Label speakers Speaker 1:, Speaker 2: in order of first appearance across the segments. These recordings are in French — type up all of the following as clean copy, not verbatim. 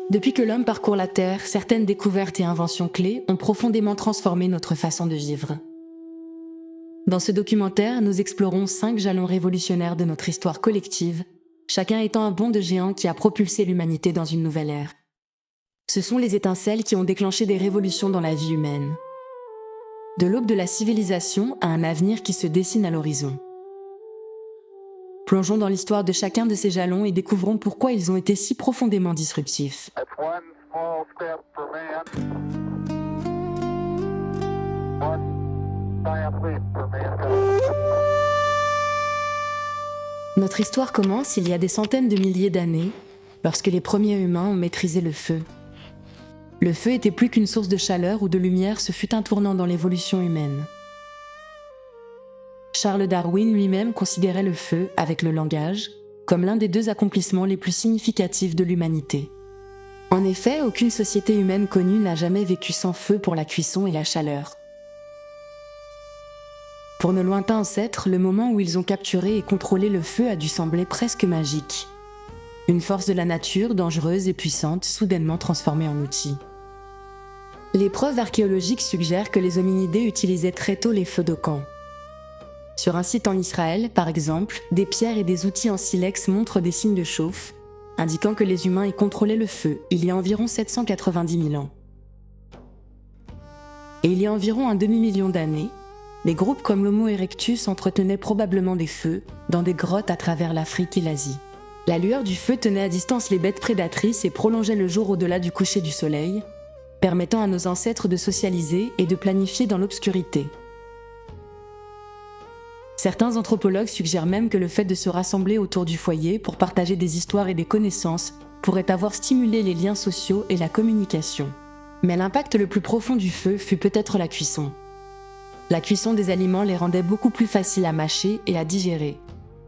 Speaker 1: Depuis que l'homme parcourt la Terre, certaines découvertes et inventions clés ont profondément transformé notre façon de vivre. Dans ce documentaire, nous explorons 5 jalons révolutionnaires de notre histoire collective, chacun étant un bond de géant qui a propulsé l'humanité dans une nouvelle ère. Ce sont les étincelles qui ont déclenché des révolutions dans la vie humaine. De l'aube de la civilisation à un avenir qui se dessine à l'horizon. Plongeons dans l'histoire de chacun de ces jalons et découvrons pourquoi ils ont été si profondément disruptifs.
Speaker 2: That's one small step for man, one giant leap for mankind.
Speaker 1: Notre histoire commence il y a des centaines de milliers d'années, lorsque les premiers humains ont maîtrisé le feu. Le feu était plus qu'une source de chaleur ou de lumière, ce fut un tournant dans l'évolution humaine. Charles Darwin lui-même considérait le feu, avec le langage, comme l'un des 2 accomplissements les plus significatifs de l'humanité. En effet, aucune société humaine connue n'a jamais vécu sans feu pour la cuisson et la chaleur. Pour nos lointains ancêtres, le moment où ils ont capturé et contrôlé le feu a dû sembler presque magique. Une force de la nature, dangereuse et puissante, soudainement transformée en outil. Les preuves archéologiques suggèrent que les hominidés utilisaient très tôt les feux de camp. Sur un site en Israël, par exemple, des pierres et des outils en silex montrent des signes de chauffe, indiquant que les humains y contrôlaient le feu il y a environ 790 000 ans. Et il y a environ un demi-million d'années, des groupes comme l'Homo erectus entretenaient probablement des feux dans des grottes à travers l'Afrique et l'Asie. La lueur du feu tenait à distance les bêtes prédatrices et prolongeait le jour au-delà du coucher du soleil, permettant à nos ancêtres de socialiser et de planifier dans l'obscurité. Certains anthropologues suggèrent même que le fait de se rassembler autour du foyer pour partager des histoires et des connaissances pourrait avoir stimulé les liens sociaux et la communication. Mais l'impact le plus profond du feu fut peut-être la cuisson. La cuisson des aliments les rendait beaucoup plus faciles à mâcher et à digérer,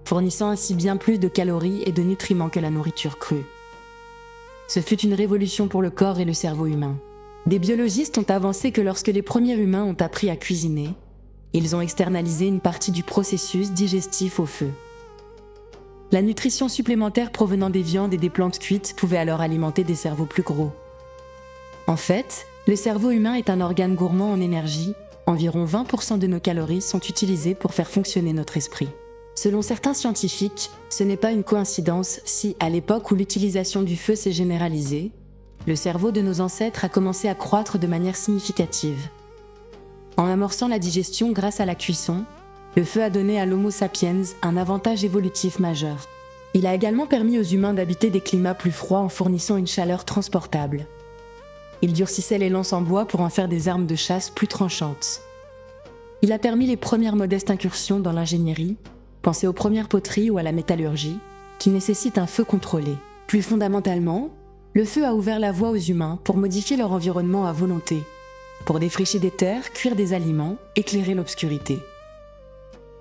Speaker 1: fournissant ainsi bien plus de calories et de nutriments que la nourriture crue. Ce fut une révolution pour le corps et le cerveau humain. Des biologistes ont avancé que lorsque les premiers humains ont appris à cuisiner, ils ont externalisé une partie du processus digestif au feu. La nutrition supplémentaire provenant des viandes et des plantes cuites pouvait alors alimenter des cerveaux plus gros. En fait, le cerveau humain est un organe gourmand en énergie. Environ 20% de nos calories sont utilisées pour faire fonctionner notre esprit. Selon certains scientifiques, ce n'est pas une coïncidence si, à l'époque où l'utilisation du feu s'est généralisée, le cerveau de nos ancêtres a commencé à croître de manière significative. En amorçant la digestion grâce à la cuisson, le feu a donné à l'Homo sapiens un avantage évolutif majeur. Il a également permis aux humains d'habiter des climats plus froids en fournissant une chaleur transportable. Il durcissait les lances en bois pour en faire des armes de chasse plus tranchantes. Il a permis les premières modestes incursions dans l'ingénierie, pensez aux premières poteries ou à la métallurgie, qui nécessitent un feu contrôlé. Plus fondamentalement, le feu a ouvert la voie aux humains pour modifier leur environnement à volonté, pour défricher des terres, cuire des aliments, éclairer l'obscurité.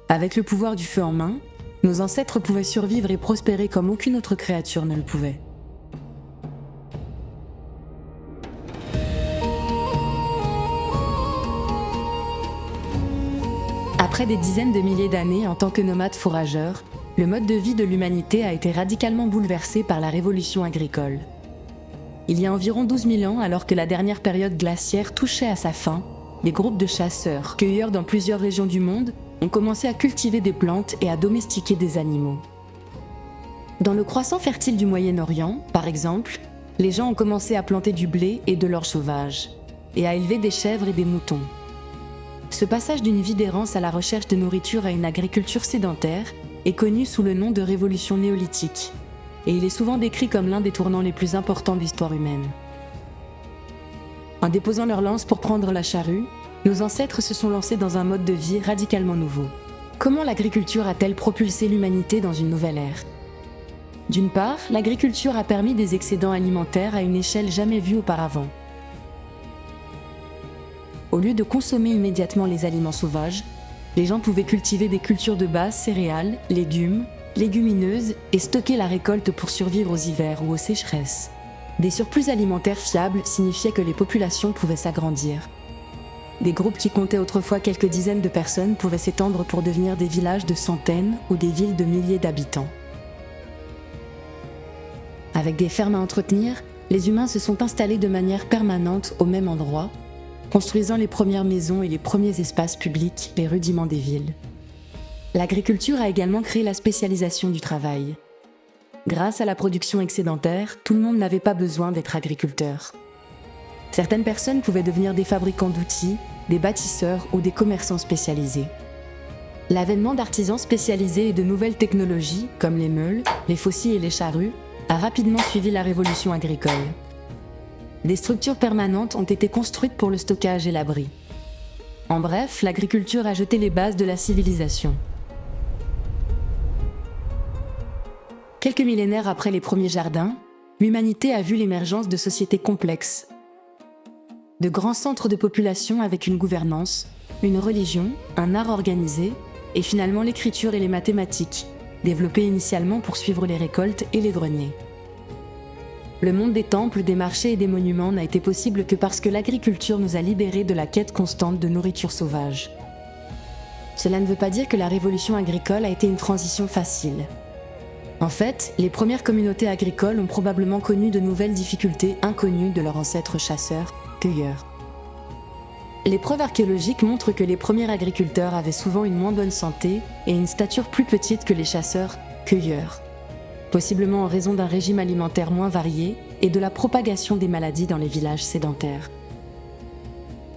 Speaker 1: Avec le pouvoir du feu en main, nos ancêtres pouvaient survivre et prospérer comme aucune autre créature ne le pouvait. Après des dizaines de milliers d'années en tant que nomades fourrageurs, le mode de vie de l'humanité a été radicalement bouleversé par la révolution agricole. Il y a environ 12 000 ans, alors que la dernière période glaciaire touchait à sa fin, des groupes de chasseurs, cueilleurs dans plusieurs régions du monde, ont commencé à cultiver des plantes et à domestiquer des animaux. Dans le croissant fertile du Moyen-Orient, par exemple, les gens ont commencé à planter du blé et de l'orge sauvage, et à élever des chèvres et des moutons. Ce passage d'une vie d'errance à la recherche de nourriture à une agriculture sédentaire est connu sous le nom de révolution néolithique, et il est souvent décrit comme l'un des tournants les plus importants de l'histoire humaine. En déposant leur lance pour prendre la charrue, nos ancêtres se sont lancés dans un mode de vie radicalement nouveau. Comment l'agriculture a-t-elle propulsé l'humanité dans une nouvelle ère ? D'une part, l'agriculture a permis des excédents alimentaires à une échelle jamais vue auparavant. Au lieu de consommer immédiatement les aliments sauvages, les gens pouvaient cultiver des cultures de base, céréales, légumes, légumineuses et stocker la récolte pour survivre aux hivers ou aux sécheresses. Des surplus alimentaires fiables signifiaient que les populations pouvaient s'agrandir. Des groupes qui comptaient autrefois quelques dizaines de personnes pouvaient s'étendre pour devenir des villages de centaines ou des villes de milliers d'habitants. Avec des fermes à entretenir, les humains se sont installés de manière permanente au même endroit, construisant les premières maisons et les premiers espaces publics, les rudiments des villes. L'agriculture a également créé la spécialisation du travail. Grâce à la production excédentaire, tout le monde n'avait pas besoin d'être agriculteur. Certaines personnes pouvaient devenir des fabricants d'outils, des bâtisseurs ou des commerçants spécialisés. L'avènement d'artisans spécialisés et de nouvelles technologies, comme les meules, les faucilles et les charrues, a rapidement suivi la révolution agricole. Des structures permanentes ont été construites pour le stockage et l'abri. En bref, l'agriculture a jeté les bases de la civilisation. Quelques millénaires après les premiers jardins, l'humanité a vu l'émergence de sociétés complexes, de grands centres de population avec une gouvernance, une religion, un art organisé, et finalement l'écriture et les mathématiques, développées initialement pour suivre les récoltes et les greniers. Le monde des temples, des marchés et des monuments n'a été possible que parce que l'agriculture nous a libérés de la quête constante de nourriture sauvage. Cela ne veut pas dire que la révolution agricole a été une transition facile. En fait, les premières communautés agricoles ont probablement connu de nouvelles difficultés inconnues de leurs ancêtres chasseurs-cueilleurs. Les preuves archéologiques montrent que les premiers agriculteurs avaient souvent une moins bonne santé et une stature plus petite que les chasseurs-cueilleurs, possiblement en raison d'un régime alimentaire moins varié et de la propagation des maladies dans les villages sédentaires.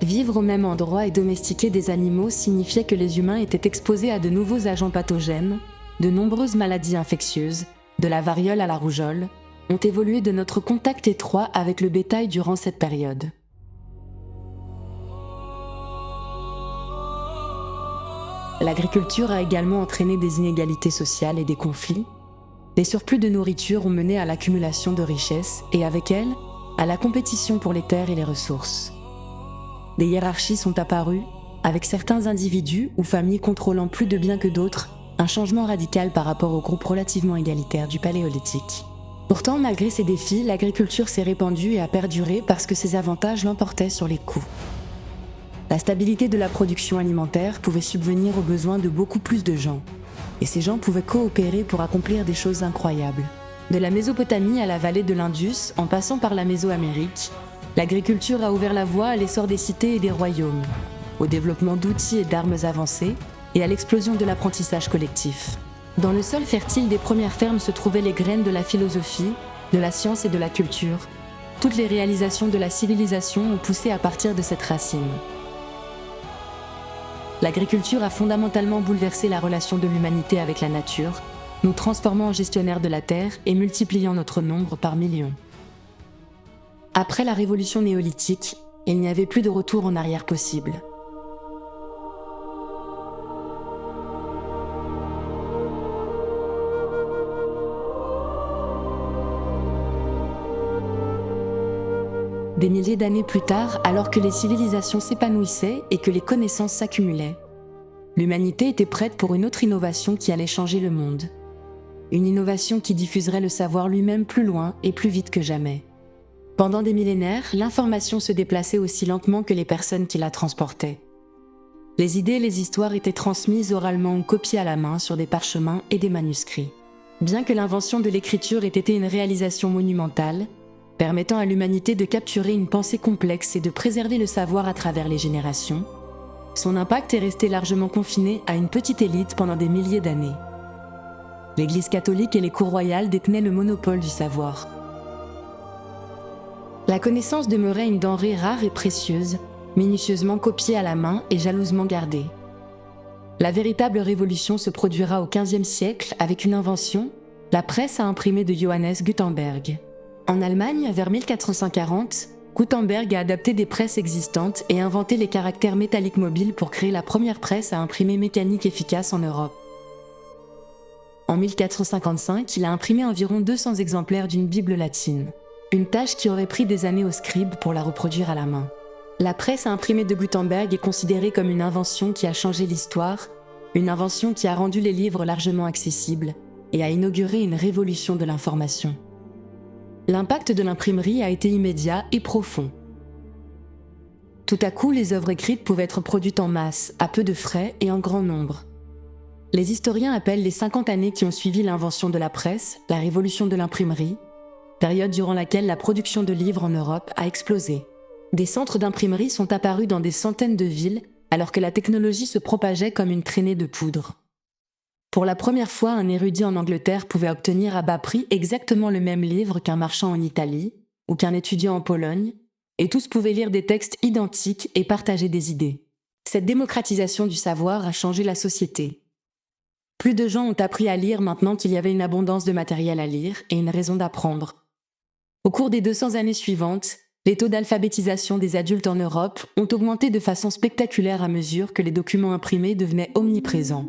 Speaker 1: Vivre au même endroit et domestiquer des animaux signifiait que les humains étaient exposés à de nouveaux agents pathogènes, de nombreuses maladies infectieuses, de la variole à la rougeole, ont évolué de notre contact étroit avec le bétail durant cette période. L'agriculture a également entraîné des inégalités sociales et des conflits. Les surplus de nourriture ont mené à l'accumulation de richesses et avec elles, à la compétition pour les terres et les ressources. Des hiérarchies sont apparues, avec certains individus ou familles contrôlant plus de biens que d'autres, un changement radical par rapport au groupe relativement égalitaire du Paléolithique. Pourtant, malgré ces défis, l'agriculture s'est répandue et a perduré parce que ses avantages l'emportaient sur les coûts. La stabilité de la production alimentaire pouvait subvenir aux besoins de beaucoup plus de gens, et ces gens pouvaient coopérer pour accomplir des choses incroyables. De la Mésopotamie à la vallée de l'Indus, en passant par la Mésoamérique, l'agriculture a ouvert la voie à l'essor des cités et des royaumes, au développement d'outils et d'armes avancées, et à l'explosion de l'apprentissage collectif. Dans le sol fertile des premières fermes se trouvaient les graines de la philosophie, de la science et de la culture. Toutes les réalisations de la civilisation ont poussé à partir de cette racine. L'agriculture a fondamentalement bouleversé la relation de l'humanité avec la nature, nous transformant en gestionnaires de la terre et multipliant notre nombre par millions. Après la révolution néolithique, il n'y avait plus de retour en arrière possible. Des milliers d'années plus tard, alors que les civilisations s'épanouissaient et que les connaissances s'accumulaient, l'humanité était prête pour une autre innovation qui allait changer le monde. Une innovation qui diffuserait le savoir lui-même plus loin et plus vite que jamais. Pendant des millénaires, l'information se déplaçait aussi lentement que les personnes qui la transportaient. Les idées et les histoires étaient transmises oralement ou copiées à la main sur des parchemins et des manuscrits. Bien que l'invention de l'écriture ait été une réalisation monumentale, permettant à l'humanité de capturer une pensée complexe et de préserver le savoir à travers les générations, son impact est resté largement confiné à une petite élite pendant des milliers d'années. L'Église catholique et les cours royales détenaient le monopole du savoir. La connaissance demeurait une denrée rare et précieuse, minutieusement copiée à la main et jalousement gardée. La véritable révolution se produira au XVe siècle avec une invention, la presse à imprimer de Johannes Gutenberg. En Allemagne, vers 1440, Gutenberg a adapté des presses existantes et inventé les caractères métalliques mobiles pour créer la première presse à imprimer mécanique efficace en Europe. En 1455, il a imprimé environ 200 exemplaires d'une Bible latine, une tâche qui aurait pris des années aux scribes pour la reproduire à la main. La presse à imprimer de Gutenberg est considérée comme une invention qui a changé l'histoire, une invention qui a rendu les livres largement accessibles et a inauguré une révolution de l'information. L'impact de l'imprimerie a été immédiat et profond. Tout à coup, les œuvres écrites pouvaient être produites en masse, à peu de frais et en grand nombre. Les historiens appellent les 50 années qui ont suivi l'invention de la presse, la révolution de l'imprimerie, période durant laquelle la production de livres en Europe a explosé. Des centres d'imprimerie sont apparus dans des centaines de villes, alors que la technologie se propageait comme une traînée de poudre. Pour la première fois, un érudit en Angleterre pouvait obtenir à bas prix exactement le même livre qu'un marchand en Italie ou qu'un étudiant en Pologne, et tous pouvaient lire des textes identiques et partager des idées. Cette démocratisation du savoir a changé la société. Plus de gens ont appris à lire maintenant qu'il y avait une abondance de matériel à lire et une raison d'apprendre. Au cours des 200 années suivantes, les taux d'alphabétisation des adultes en Europe ont augmenté de façon spectaculaire à mesure que les documents imprimés devenaient omniprésents.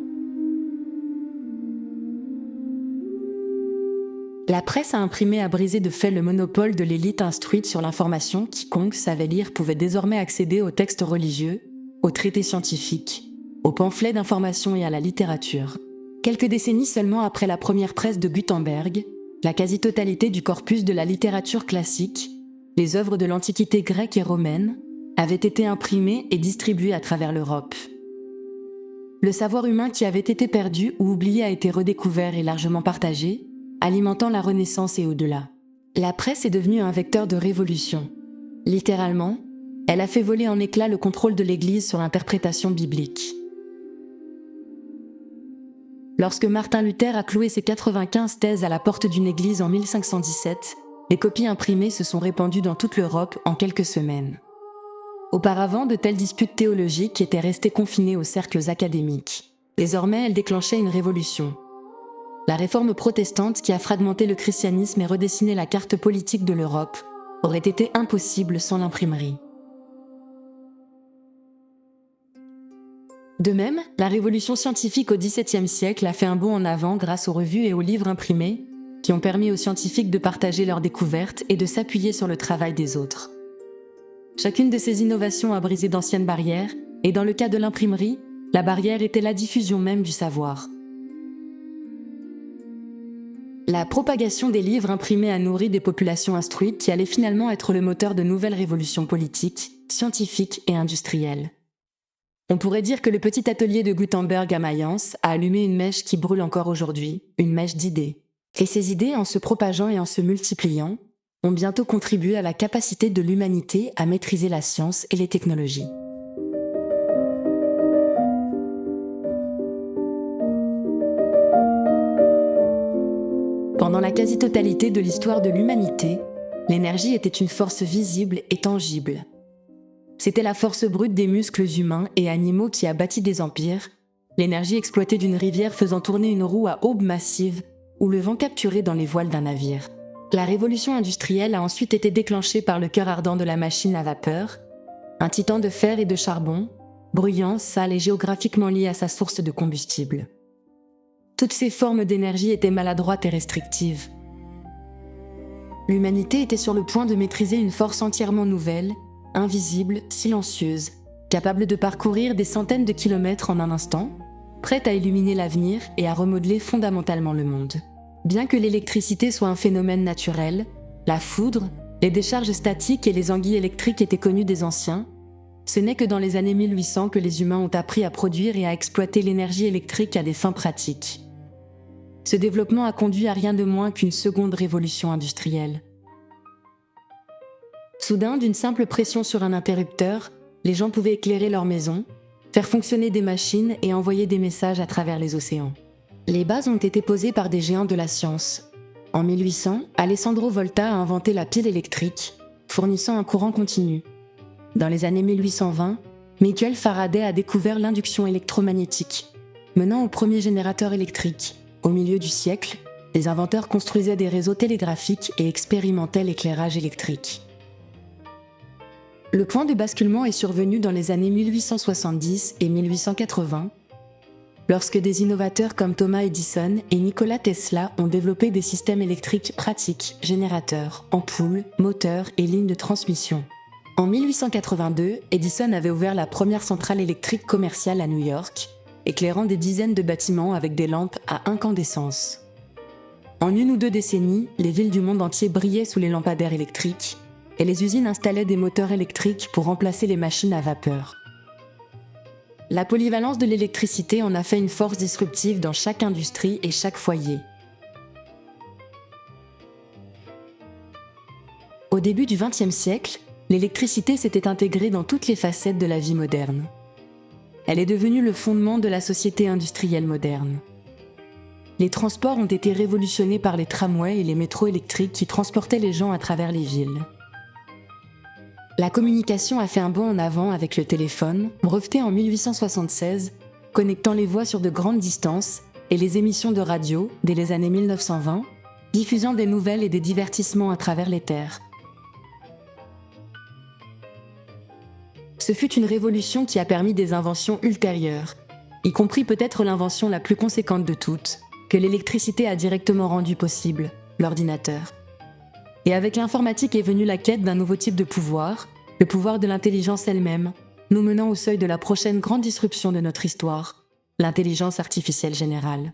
Speaker 1: La presse à imprimer a brisé de fait le monopole de l'élite instruite sur l'information. Quiconque savait lire pouvait désormais accéder aux textes religieux, aux traités scientifiques, aux pamphlets d'information et à la littérature. Quelques décennies seulement après la première presse de Gutenberg, la quasi-totalité du corpus de la littérature classique, les œuvres de l'Antiquité grecque et romaine, avaient été imprimées et distribuées à travers l'Europe. Le savoir humain qui avait été perdu ou oublié a été redécouvert et largement partagé, alimentant la Renaissance et au-delà. La presse est devenue un vecteur de révolution. Littéralement, elle a fait voler en éclats le contrôle de l'Église sur l'interprétation biblique. Lorsque Martin Luther a cloué ses 95 thèses à la porte d'une église en 1517, les copies imprimées se sont répandues dans toute l'Europe en quelques semaines. Auparavant, de telles disputes théologiques étaient restées confinées aux cercles académiques. Désormais, elles déclenchaient une révolution. La réforme protestante qui a fragmenté le christianisme et redessiné la carte politique de l'Europe aurait été impossible sans l'imprimerie. De même, la révolution scientifique au XVIIe siècle a fait un bond en avant grâce aux revues et aux livres imprimés qui ont permis aux scientifiques de partager leurs découvertes et de s'appuyer sur le travail des autres. Chacune de ces innovations a brisé d'anciennes barrières, et dans le cas de l'imprimerie, la barrière était la diffusion même du savoir. La propagation des livres imprimés a nourri des populations instruites qui allaient finalement être le moteur de nouvelles révolutions politiques, scientifiques et industrielles. On pourrait dire que le petit atelier de Gutenberg à Mayence a allumé une mèche qui brûle encore aujourd'hui, une mèche d'idées. Et ces idées, en se propageant et en se multipliant, ont bientôt contribué à la capacité de l'humanité à maîtriser la science et les technologies. Pendant la quasi-totalité de l'histoire de l'humanité, l'énergie était une force visible et tangible. C'était la force brute des muscles humains et animaux qui a bâti des empires, l'énergie exploitée d'une rivière faisant tourner une roue à aubes massives ou le vent capturé dans les voiles d'un navire. La révolution industrielle a ensuite été déclenchée par le cœur ardent de la machine à vapeur, un titan de fer et de charbon, bruyant, sale et géographiquement lié à sa source de combustible. Toutes ces formes d'énergie étaient maladroites et restrictives. L'humanité était sur le point de maîtriser une force entièrement nouvelle, invisible, silencieuse, capable de parcourir des centaines de kilomètres en un instant, prête à illuminer l'avenir et à remodeler fondamentalement le monde. Bien que l'électricité soit un phénomène naturel, la foudre, les décharges statiques et les anguilles électriques étaient connues des anciens, ce n'est que dans les années 1800 que les humains ont appris à produire et à exploiter l'énergie électrique à des fins pratiques. Ce développement a conduit à rien de moins qu'une seconde révolution industrielle. Soudain, d'une simple pression sur un interrupteur, les gens pouvaient éclairer leur maison, faire fonctionner des machines et envoyer des messages à travers les océans. Les bases ont été posées par des géants de la science. En 1800, Alessandro Volta a inventé la pile électrique, fournissant un courant continu. Dans les années 1820, Michael Faraday a découvert l'induction électromagnétique, menant au premier générateur électrique. Au milieu du siècle, les inventeurs construisaient des réseaux télégraphiques et expérimentaient l'éclairage électrique. Le point de basculement est survenu dans les années 1870 et 1880, lorsque des innovateurs comme Thomas Edison et Nikola Tesla ont développé des systèmes électriques pratiques, générateurs, ampoules, moteurs et lignes de transmission. En 1882, Edison avait ouvert la première centrale électrique commerciale à New York, éclairant des dizaines de bâtiments avec des lampes à incandescence. En une ou deux décennies, les villes du monde entier brillaient sous les lampadaires électriques, et les usines installaient des moteurs électriques pour remplacer les machines à vapeur. La polyvalence de l'électricité en a fait une force disruptive dans chaque industrie et chaque foyer. Au début du XXe siècle, l'électricité s'était intégrée dans toutes les facettes de la vie moderne. Elle est devenue le fondement de la société industrielle moderne. Les transports ont été révolutionnés par les tramways et les métros électriques qui transportaient les gens à travers les villes. La communication a fait un bond en avant avec le téléphone, breveté en 1876, connectant les voix sur de grandes distances, et les émissions de radio, dès les années 1920, diffusant des nouvelles et des divertissements à travers les terres. Ce fut une révolution qui a permis des inventions ultérieures, y compris peut-être l'invention la plus conséquente de toutes, que l'électricité a directement rendu possible, l'ordinateur. Et avec l'informatique est venue la quête d'un nouveau type de pouvoir, le pouvoir de l'intelligence elle-même, nous menant au seuil de la prochaine grande disruption de notre histoire, l'intelligence artificielle générale.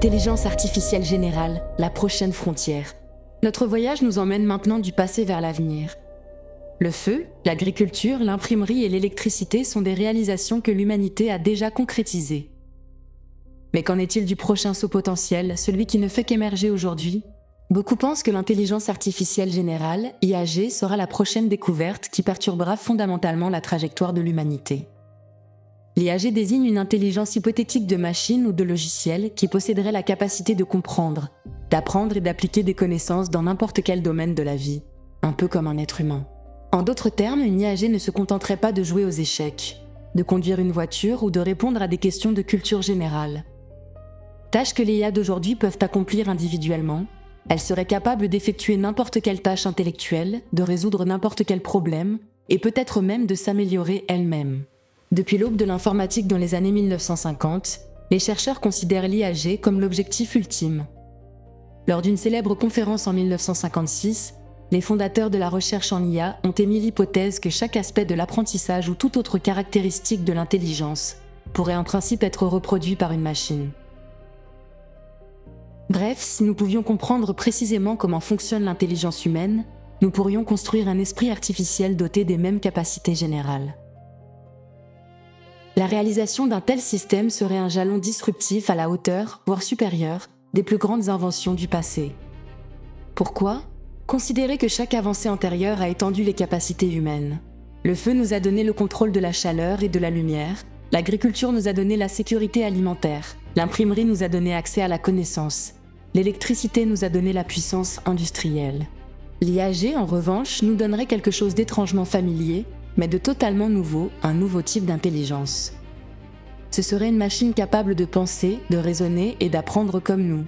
Speaker 1: Intelligence artificielle générale, la prochaine frontière. Notre voyage nous emmène maintenant du passé vers l'avenir. Le feu, l'agriculture, l'imprimerie et l'électricité sont des réalisations que l'humanité a déjà concrétisées. Mais qu'en est-il du prochain saut potentiel, celui qui ne fait qu'émerger aujourd'hui ? Beaucoup pensent que l'intelligence artificielle générale, IAG, sera la prochaine découverte qui perturbera fondamentalement la trajectoire de l'humanité. L'IAG désigne une intelligence hypothétique de machine ou de logiciel qui posséderait la capacité de comprendre, d'apprendre et d'appliquer des connaissances dans n'importe quel domaine de la vie, un peu comme un être humain. En d'autres termes, une IAG ne se contenterait pas de jouer aux échecs, de conduire une voiture ou de répondre à des questions de culture générale. Tâches que les IA d'aujourd'hui peuvent accomplir individuellement, elle serait capable d'effectuer n'importe quelle tâche intellectuelle, de résoudre n'importe quel problème, et peut-être même de s'améliorer elle-même. Depuis l'aube de l'informatique dans les années 1950, les chercheurs considèrent l'IAG comme l'objectif ultime. Lors d'une célèbre conférence en 1956, les fondateurs de la recherche en IA ont émis l'hypothèse que chaque aspect de l'apprentissage ou toute autre caractéristique de l'intelligence pourrait en principe être reproduit par une machine. Bref, si nous pouvions comprendre précisément comment fonctionne l'intelligence humaine, nous pourrions construire un esprit artificiel doté des mêmes capacités générales. La réalisation d'un tel système serait un jalon disruptif à la hauteur, voire supérieur, des plus grandes inventions du passé. Pourquoi ? Considérez que chaque avancée antérieure a étendu les capacités humaines. Le feu nous a donné le contrôle de la chaleur et de la lumière, l'agriculture nous a donné la sécurité alimentaire, l'imprimerie nous a donné accès à la connaissance, l'électricité nous a donné la puissance industrielle. L'IAG, en revanche, nous donnerait quelque chose d'étrangement familier, mais de totalement nouveau, un nouveau type d'intelligence. Ce serait une machine capable de penser, de raisonner et d'apprendre comme nous,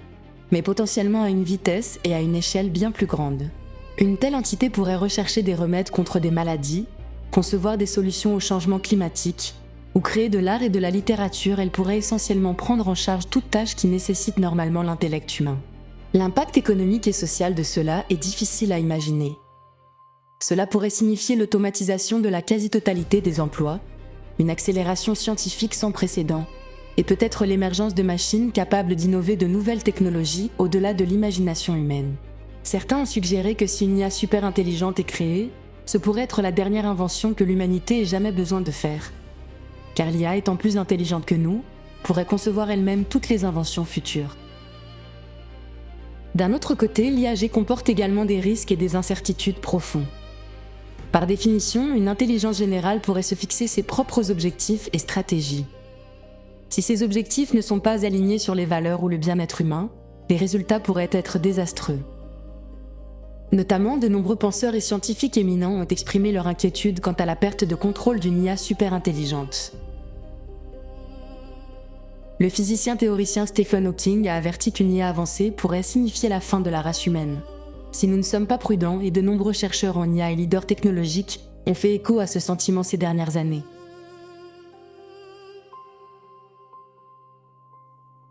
Speaker 1: mais potentiellement à une vitesse et à une échelle bien plus grande. Une telle entité pourrait rechercher des remèdes contre des maladies, concevoir des solutions au changement climatique, ou créer de l'art et de la littérature. Elle pourrait essentiellement prendre en charge toute tâche qui nécessite normalement l'intellect humain. L'impact économique et social de cela est difficile à imaginer. Cela pourrait signifier l'automatisation de la quasi-totalité des emplois, une accélération scientifique sans précédent, et peut-être l'émergence de machines capables d'innover de nouvelles technologies au-delà de l'imagination humaine. Certains ont suggéré que si une IA super intelligente est créée, ce pourrait être la dernière invention que l'humanité ait jamais besoin de faire. Car l'IA, étant plus intelligente que nous, pourrait concevoir elle-même toutes les inventions futures. D'un autre côté, l'IAG comporte également des risques et des incertitudes profonds. Par définition, une intelligence générale pourrait se fixer ses propres objectifs et stratégies. Si ces objectifs ne sont pas alignés sur les valeurs ou le bien-être humain, les résultats pourraient être désastreux. Notamment, de nombreux penseurs et scientifiques éminents ont exprimé leur inquiétude quant à la perte de contrôle d'une IA super intelligente. Le physicien théoricien Stephen Hawking a averti qu'une IA avancée pourrait signifier la fin de la race humaine. Si nous ne sommes pas prudents, et de nombreux chercheurs en IA et leaders technologiques ont fait écho à ce sentiment ces dernières années.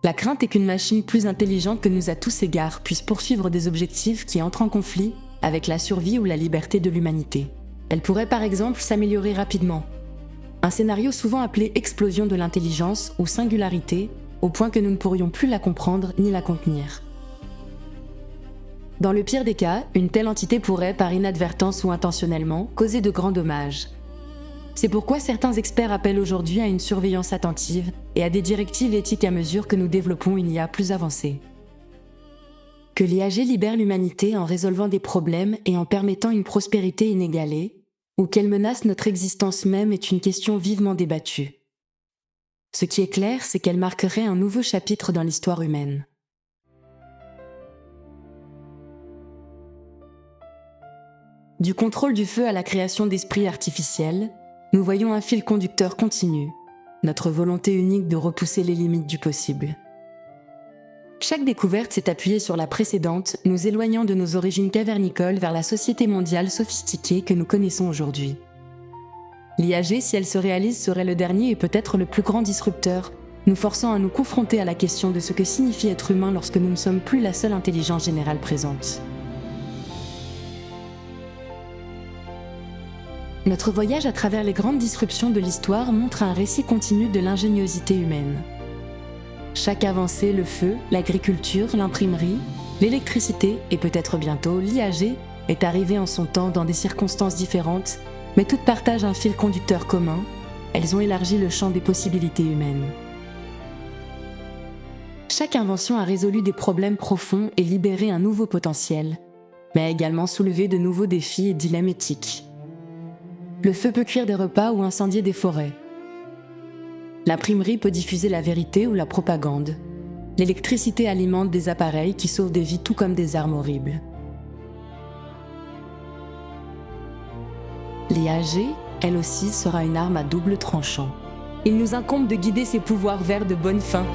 Speaker 1: La crainte est qu'une machine plus intelligente que nous à tous égards puisse poursuivre des objectifs qui entrent en conflit avec la survie ou la liberté de l'humanité. Elle pourrait par exemple s'améliorer rapidement. Un scénario souvent appelé explosion de l'intelligence ou singularité, au point que nous ne pourrions plus la comprendre ni la contenir. Dans le pire des cas, une telle entité pourrait, par inadvertance ou intentionnellement, causer de grands dommages. C'est pourquoi certains experts appellent aujourd'hui à une surveillance attentive et à des directives éthiques à mesure que nous développons une IA plus avancée. Que l'IAG libère l'humanité en résolvant des problèmes et en permettant une prospérité inégalée, ou qu'elle menace notre existence même est une question vivement débattue. Ce qui est clair, c'est qu'elle marquerait un nouveau chapitre dans l'histoire humaine. Du contrôle du feu à la création d'esprits artificiels, nous voyons un fil conducteur continu, notre volonté unique de repousser les limites du possible. Chaque découverte s'est appuyée sur la précédente, nous éloignant de nos origines cavernicoles vers la société mondiale sophistiquée que nous connaissons aujourd'hui. L'IAG, si elle se réalise, serait le dernier et peut-être le plus grand disrupteur, nous forçant à nous confronter à la question de ce que signifie être humain lorsque nous ne sommes plus la seule intelligence générale présente. Notre voyage à travers les grandes disruptions de l'histoire montre un récit continu de l'ingéniosité humaine. Chaque avancée, le feu, l'agriculture, l'imprimerie, l'électricité et peut-être bientôt l'IAG est arrivée en son temps dans des circonstances différentes, mais toutes partagent un fil conducteur commun, elles ont élargi le champ des possibilités humaines. Chaque invention a résolu des problèmes profonds et libéré un nouveau potentiel, mais a également soulevé de nouveaux défis et dilemmes éthiques. Le feu peut cuire des repas ou incendier des forêts. L'imprimerie peut diffuser la vérité ou la propagande. L'électricité alimente des appareils qui sauvent des vies tout comme des armes horribles. L'IAG, elle aussi, sera une arme à double tranchant. Il nous incombe de guider ses pouvoirs vers de bonnes fins.